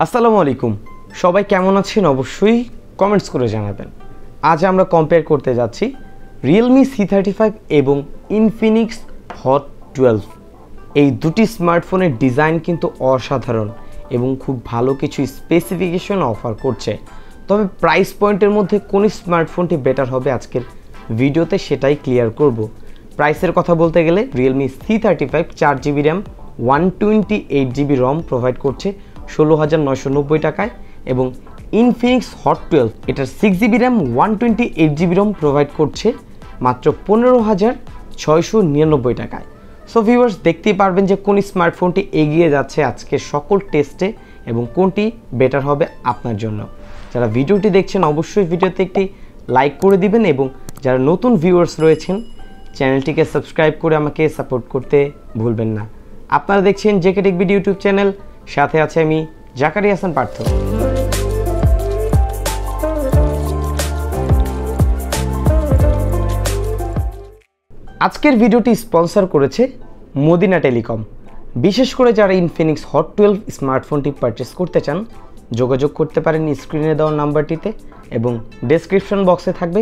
আসসালামু আলাইকুম সবাই কেমন আছেন অবশ্যই কমেন্টস করে জানাবেন। আজ আমরা কম্পেয়ার করতে যাচ্ছি Realme C35 এবং Infinix Hot 12। এই দুটি স্মার্টফোনের ডিজাইন কিন্তু অসাধারণ এবং খুব ভালো কিছু স্পেসিফিকেশন অফার করছে। তবে প্রাইস পয়েন্টের মধ্যে কোন স্মার্টফোনটি বেটার হবে আজকের ভিডিওতে সেটাই ক্লিয়ার করব। প্রাইসের কথা বলতে গেলে Realme C35 4GB RAM 128GB ROM provide করছে 16,990 টাকায় এবং Infinix Hot 12 এটার 6GB RAM 128GB ROM provide করছে মাত্র 15,699 টাকায়। সো ভিউয়ার্স দেখতেই পারবেন যে কোন স্মার্টফোনটি এগিয়ে যাচ্ছে আজকে সকল টেস্টে এবং কোনটি বেটার হবে আপনার জন্য। যারা ভিডিওটি দেখছেন অবশ্যই ভিডিওতে একটি লাইক করে দিবেন এবং যারা নতুন ভিউয়ার্স রয়েছেন চ্যানেলটিকে সাবস্ক্রাইব করে আমাকে সাপোর্ট করতে ভুলবেন না। আপনারা দেখছেন JK tech video YouTube channel, সাথে আছে আমি জাকারি হাসান পার্থ। আজকের ভিডিওটি স্পন্সর করেছে মদিনা টেলিকম। বিশেষ করে যারা ইনফিনিক্স হট 12 স্মার্টফোনটি পারচেস করতে চান যোগাযোগ করতে পারেন স্ক্রিনে দেওয়া নাম্বারটিতে এবং ডেসক্রিপশন বক্সে থাকবে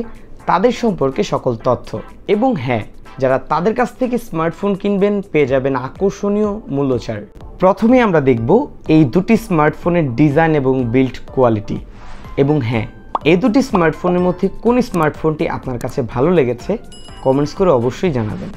তাদের সম্পর্কে সকল তথ্য। এবং হ্যাঁ, যারা তাদের কাছ থেকে স্মার্টফোন কিনবেন পেয়ে যাবেন আকর্ষণীয় মূল্যছাড়। প্রথমে আমরা দেখব এই দুটি স্মার্টফোনের ডিজাইন এবং বিল্ড কোয়ালিটি। এবং হ্যাঁ, এই দুটি স্মার্টফোনের মধ্যে কোন স্মার্টফোনটি আপনার কাছে ভালো লেগেছে কমেন্টস করে অবশ্যই জানাবেন।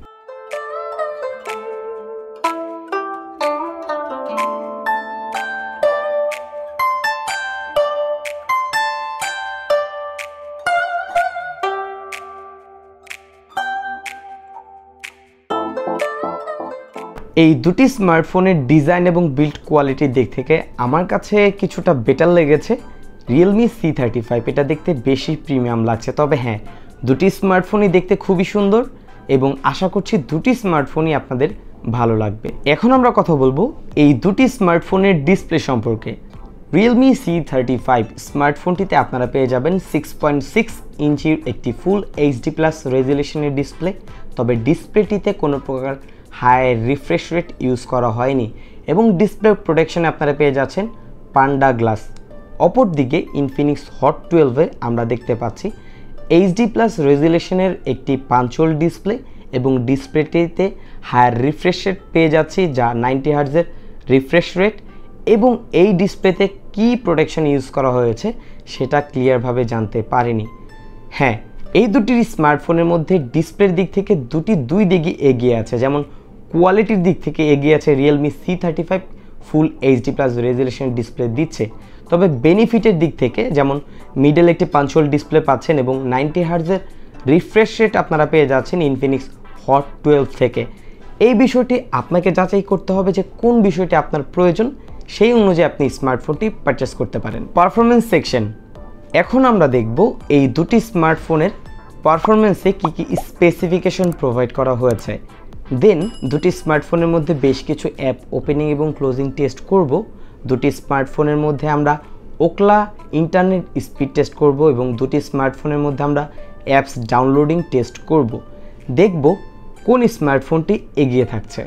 এই দুটি স্মার্টফোনের ডিজাইন এবং বিল্ড কোয়ালিটির দিক থেকে আমার কাছে কিছুটা বেটার লেগেছে Realme C35। এটা দেখতে বেশি প্রিমিয়াম লাগছে। তবে হ্যাঁ, দুটি স্মার্টফোনই দেখতে খুবই সুন্দর এবং আশা করছি দুটি স্মার্টফোনই আপনাদের ভালো লাগবে। এখন আমরা কথা বলবো এই দুটি স্মার্টফোনের ডিসপ্লে সম্পর্কে। Realme C35 স্মার্টফোনটিতে আপনারা পেয়ে যাবেন 6.6 ইঞ্চির একটি ফুল HD+ রেজুলেশনের ডিসপ্লে। তবে ডিসপ্লেটিতে কোনো প্রকার হাই রিফ্রেশ রেট ইউজ করা হয়নি এবং ডিসপ্লে প্রোটেকশনে আপনারা পেয়ে যাচ্ছেন পান্ডা গ্লাস। অপরদিকে ইনফিনিক্স হট 12-এ আমরা দেখতে পাচ্ছি HD+ রেজুলেশনের একটি পাঞ্চোল ডিসপ্লে এবং ডিসপ্লেটিতে হায়ার রিফ্রেশ রেট পেয়ে যাচ্ছি যা 90 হার্টজের রিফ্রেশ রেট। এবং এই ডিসপ্লেতে কি প্রোটেকশন ইউজ করা হয়েছে সেটা ক্লিয়ারভাবে জানতে পারিনি। হ্যাঁ, এই দুটি স্মার্টফোনের মধ্যে ডিসপ্লের দিক থেকে দুই দিকই এগিয়ে আছে। যেমন কোয়ালিটির দিক থেকে এগিয়ে আছে Realme C35 ফুল HD+ রেজুলেশন ডিসপ্লে দিচ্ছে। তবে বেনিফিটের দিক থেকে যেমন মিডল একটি পাঞ্চুয়াল ডিসপ্লে পাচ্ছেন এবং 90 হার্টজের রিফ্রেশ রেট আপনারা পেয়ে যাচ্ছেন ইনফিনিক্স হট 12 থেকে। এই বিষয়টি আপনাকে যাচাই করতে হবে যে কোন বিষয়টি আপনার প্রয়োজন, সেই অনুযায়ী আপনি স্মার্টফোনটি পারচেস করতে পারেন। Performance section. এখন আমরা দেখব এই দুটি স্মার্টফোনের পারফরমেন্সে কি কি স্পেসিফিকেশন প্রোভাইড করা হয়েছে। দেন দুটি স্মার্টফোনের মধ্যে বেশ কিছু অ্যাপ ওপেনিং এবং ক্লোজিং টেস্ট করব। দুটি স্মার্টফোনের মধ্যে আমরা ওকলা ইন্টারনেট স্পিড টেস্ট করব এবং দুটি স্মার্টফোনের মধ্যে আমরা অ্যাপস ডাউনলোডিং টেস্ট করব। দেখব কোন স্মার্টফোনটি এগিয়ে থাকছে।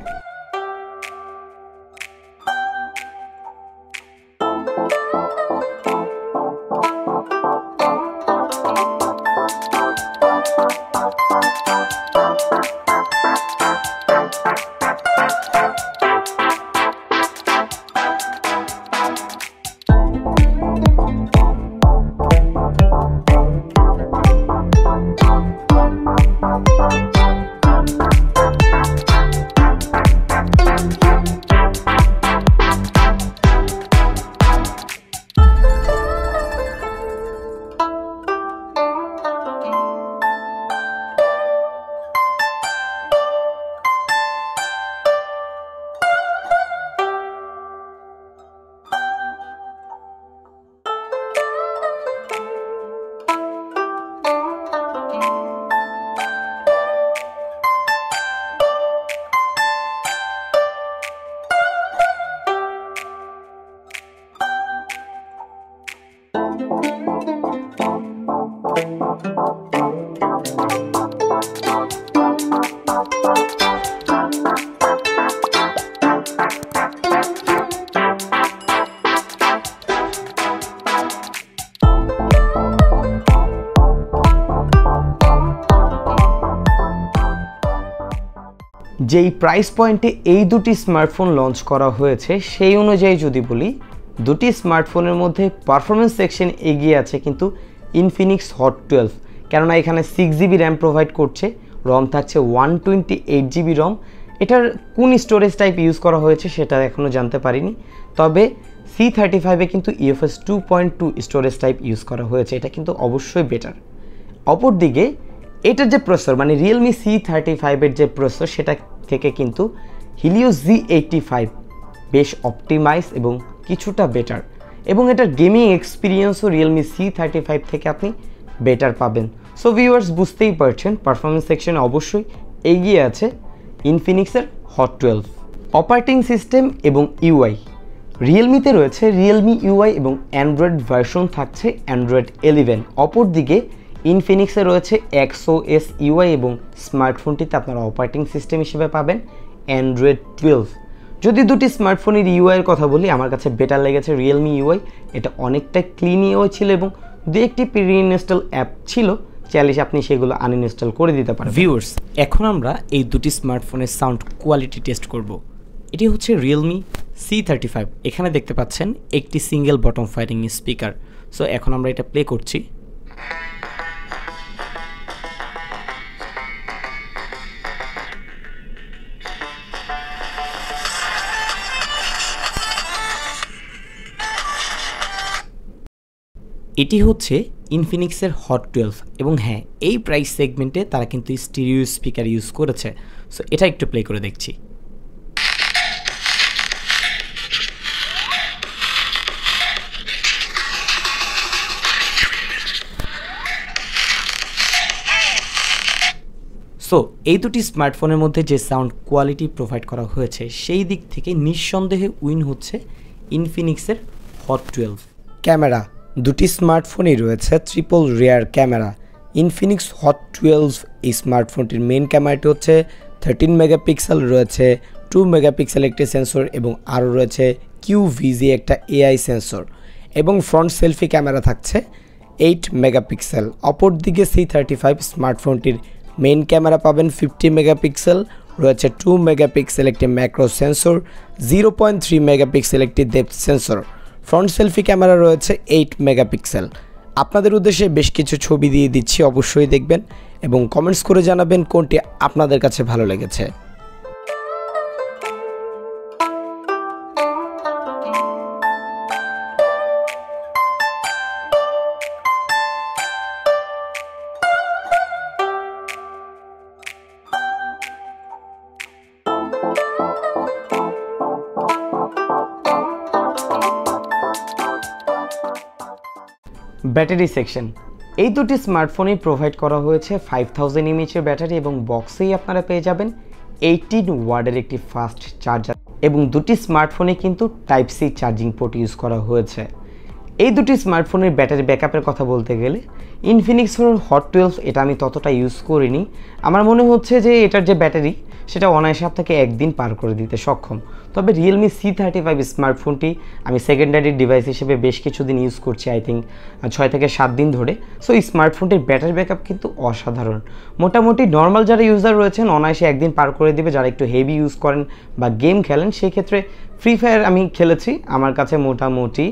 যেই প্রাইস পয়েন্টে এই দুটি স্মার্টফোন লঞ্চ করা হয়েছে সেই অনুযায়ী যদি বলি, দুটি স্মার্টফোনের মধ্যে পারফরমেন্স সেকশন এগিয়ে আছে কিন্তু ইনফিনিক্স হট 12, কেননা এখানে 6GB র্যাম প্রোভাইড করছে, রম থাকছে 128GB রম। এটার কোন স্টোরেজ টাইপ ইউজ করা হয়েছে সেটা এখনও জানতে পারিনি, তবে C35-এ কিন্তু UFS 2.2 স্টোরেজ টাইপ ইউজ করা হয়েছে, এটা কিন্তু অবশ্যই বেটার। অপরদিকে এটার যে প্রসেসর মানে Realme C35-এর যে প্রসেসর সেটা থেকে কিন্তু Helio G85 বেশ অপটিমাইজ এবং কিছুটা বেটার, এবং এটার গেমিং এক্সপিরিয়েন্সও Realme C35 থেকে আপনি বেটার পাবেন। সো ভিউয়ার্স, বুঝতেই পারছেন পারফরমেন্স সেকশনে অবশ্যই এগিয়ে আছে ইনফিনিক্সের হট 12। অপারেটিং সিস্টেম এবং ইউআই রিয়েলমিতে রয়েছে রিয়েলমি ইউআই এবং অ্যান্ড্রয়েড ভার্সন থাকছে অ্যান্ড্রয়েড 11। অপরদিকে ইনফিনিক্সে রয়েছে XOS ইউআই এবং স্মার্টফোনটিতে আপনারা অপারেটিং সিস্টেম হিসেবে পাবেন অ্যান্ড্রয়েড 12। যদি দুটি স্মার্টফোনের ইউআইয়ের কথা বলি, আমার কাছে বেটার লেগেছে রিয়েলমি ইউআই। এটা অনেকটা ক্লিন ইউআই ছিল এবং দু একটি প্রি ইনস্টল অ্যাপ ছিল, চাইলে আপনি সেগুলো আনইনস্টল করে দিতে পারেন। ভিউয়ার্স, এখন আমরা এই দুটি স্মার্টফোনের সাউন্ড কোয়ালিটি টেস্ট করব। এটি হচ্ছে Realme C35। এখানে দেখতে পাচ্ছেন একটি single bottom firing speaker. So এখন আমরা এটা প্লে করছি। এটি হচ্ছে ইনফিনিক্সের হট 12, এবং হ্যাঁ, এই প্রাইস সেগমেন্টে তারা কিন্তু স্টিরিও স্পিকার ইউজ করেছে। সো এটা একটু প্লে করে দেখছি। সো এই দুটি স্মার্টফোনের মধ্যে যে সাউন্ড কোয়ালিটি প্রোভাইড করা হয়েছে সেই দিক থেকে নিঃসন্দেহে উইন হচ্ছে ইনফিনিক্সের হট 12। ক্যামেরা, দুটি স্মার্টফোনেই রয়েছে triple rear camera. Infinix hot 12 এই স্মার্টফোনটির মেন ক্যামেরাটি হচ্ছে 13 মেগাপিক্সেল, রয়েছে 2 মেগাপিক্সেল একটি সেন্সর এবং আরও রয়েছে QVZ একটা AI সেন্সর, এবং ফ্রন্ট সেলফি ক্যামেরা থাকছে 8 মেগাপিক্সেল। অপরদিকে C35 স্মার্টফোনটির মেইন ক্যামেরা পাবেন 50 মেগাপিক্সেল, রয়েছে 2 মেগাপিক্সেল একটি ম্যাক্রো সেন্সর, 0.3 মেগাপিক্সেল একটি depth sensor. Front selfie camera রয়েছে 8 মেগাপিক্সেল। আপনাদের উদ্দেশ্যে বেশ কিছু ছবি দিয়ে দিচ্ছি, অবশ্যই দেখবেন এবং কমেন্টস করে জানাবেন কোনটি আপনাদের কাছে ভালো লেগেছে। ব্যাটারি সেকশন, এই দুটি স্মার্টফোনেই প্রোভাইড করা হয়েছে 5000 mAh ব্যাটারি, এবং বক্সেই আপনারা পেয়ে যাবেন 18 ওয়াটের একটি ফাস্ট চার্জার, এবং দুটি স্মার্টফোনে কিন্তু type C charging port use করা হয়েছে। এই দুটি স্মার্টফোনের ব্যাটারি ব্যাকআপের কথা বলতে গেলে ইনফিনিক্সের হট 12 এটা আমি ততটা ইউজ করিনি। আমার মনে হচ্ছে যে এটার যে ব্যাটারি সেটা অনায়াসে আপনাকে একদিন পার করে দিতে সক্ষম। তবে Realme C35 স্মার্টফোনটি আমি সেকেন্ডারি ডিভাইস হিসেবে বেশ কিছুদিন ইউজ করছি, আই থিঙ্ক 6 থেকে 7 দিন ধরে। সো এই স্মার্টফোনটির ব্যাটারি ব্যাকআপ কিন্তু অসাধারণ। মোটামুটি নর্মাল যারা ইউজার রয়েছেন অনায়াসে একদিন পার করে দিবে, যারা একটু হেভি ইউজ করেন বা গেম খেলেন সেই ক্ষেত্রে ফ্রি ফায়ার আমি খেলেছি, আমার কাছে মোটামুটি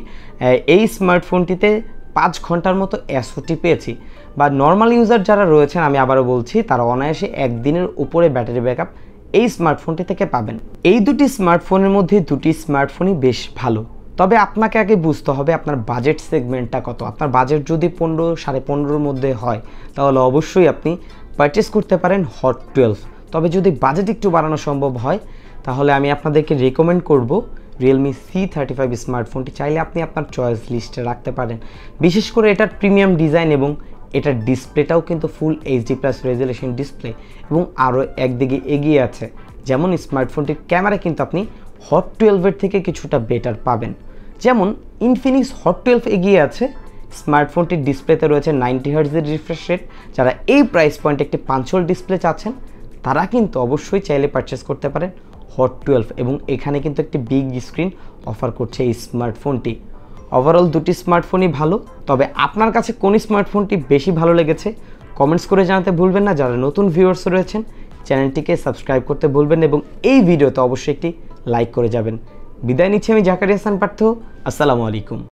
এই স্মার্টফোনটিতে 5 ঘন্টার মতো এসওটি পেয়েছি। বা নর্মাল ইউজার যারা রয়েছেন আমি আবারও বলছি তারা অনায়াসে একদিনের উপরে ব্যাটারি ব্যাকআপ এই স্মার্টফোনটি থেকে পাবেন। এই দুটি স্মার্টফোনের মধ্যে দুটি স্মার্টফোনই বেশ ভালো, তবে আপনাকে আগে বুঝতে হবে আপনার বাজেট সেগমেন্টটা কত। আপনার বাজেট যদি 15 15.5-র মধ্যে হয় তাহলে অবশ্যই আপনি পারচেস করতে পারেন হট 12। তবে যদি বাজেট একটু বাড়ানো সম্ভব হয় তাহলে আমি আপনাদেরকে রেকমেন্ড করব Realme C35 স্মার্টফোনটি, চাইলে আপনি আপনার চয়েস লিস্টে রাখতে পারেন। বিশেষ করে এটার প্রিমিয়াম ডিজাইন এবং এটার ডিসপ্লেটাও কিন্তু ফুল HD+ রেজুলেশন ডিসপ্লে, এবং আরও একদিকে এগিয়ে আছে। যেমন স্মার্টফোনটির ক্যামেরা কিন্তু আপনি হট 12-এর থেকে কিছুটা বেটার পাবেন। যেমন ইনফিনিক্স হট 12 এগিয়ে আছে, স্মার্টফোনটির ডিসপ্লেতে রয়েছে 90 হার্টজের রিফ্রেশ রেট। যারা এই প্রাইস পয়েন্টে একটি পাঞ্চল ডিসপ্লে চাচ্ছেন তারা কিন্তু অবশ্যই চাইলে পারচেস করতে পারেন হট 12, এবং এখানে কিন্তু একটি বিগ স্ক্রিন অফার করছে এই স্মার্টফোনটি। ওভারঅল দুটি স্মার্টফোনই ভালো, তবে আপনার কাছে কোন স্মার্টফোনটি বেশি ভালো লেগেছে কমেন্টস করে জানাতে ভুলবেন না। যারা নতুন ভিউয়ার্স রয়েছেন চ্যানেলটিকে সাবস্ক্রাইব করতে ভুলবেন এবং এই ভিডিওতে অবশ্যই একটি লাইক করে যাবেন। বিদায় নিচ্ছি আমি জাকারিয়া হাসান পার্থ। আসসালামু আলাইকুম।